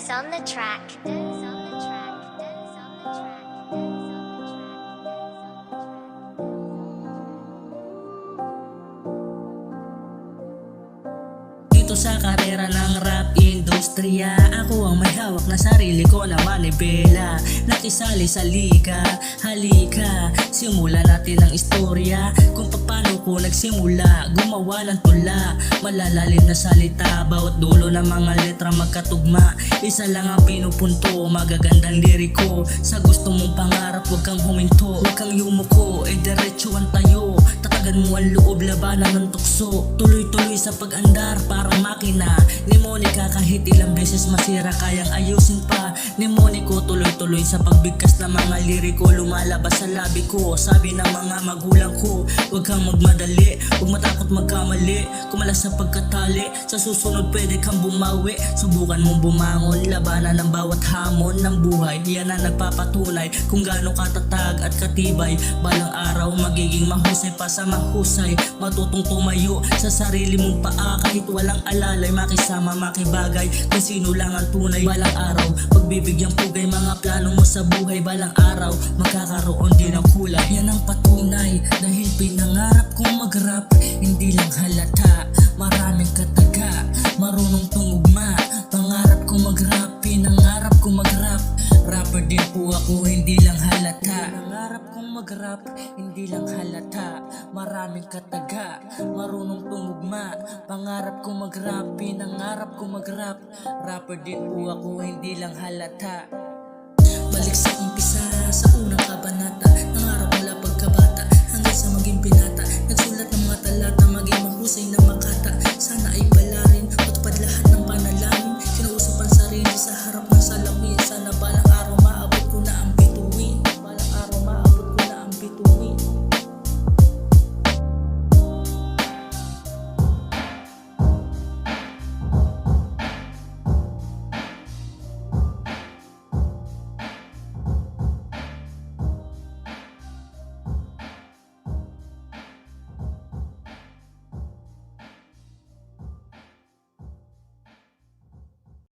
Dez on the track. Dez on the track. Dez on the track. Dito sa karera ng rap industriya, ako ang may hawak na sarili ko na manibela. Nakisali sa liga, halika, simulan natin ang istorya kung paano ko nagsimula, gumawa ng tula. Malalalim na salita, bawat dulo ng mga letra magkatugma. Isa lang ang pinupunto, magagandang liriko. Sa gusto mong pangarap, huwag kang huminto, huwag kang yumuko, diretso ang tayo. Tatagan mo ang loob, labanan ng tukso. Tuloy-tuloy sa pag-andar, parang makina. Mnemonica, kahit ilang beses masira, kayang ayusin pa. Mnemonico, tuloy-tuloy sa pagbigkas ng mga liriko. Lumalabas sa labi ko, sabi ng mga magulang ko, huwag kang magmadali, huwag matakot magkamali. Kumalas sa pagkatali, sa susunod pwede kang bumawi. Subukan mong bumangon, labanan ng bawat hamon ng buhay. Yan ang nagpapatunay kung gaano katatag at katibay. Balang araw magiging mahusay pa sa mahusay. Matutong tumayo sa sarili mong paa, kahit walang alalay, makisama, makibagay kung sino lang ang tunay. Balang araw pagbibigyang pugay mga plano mo sa buhay. Balang araw magkakaroon din ng kulay. Yan ang patunay, dahil pinangarap kong mag-rap, hindi lang halata, maraming kataga, marunong tumugma. Pangarap kong mag-rap, pinangarap kong mag-rap, rapper din po ako, hindi lang halata. Pinangarap kong mag-rap, hindi lang halata, maraming kataga, marunong tumugma. Pangarap kong mag-rap, pinangarap kong mag-rap, rapper din po ako, hindi lang halata. Balik sa umpisa, sa unang kabanata,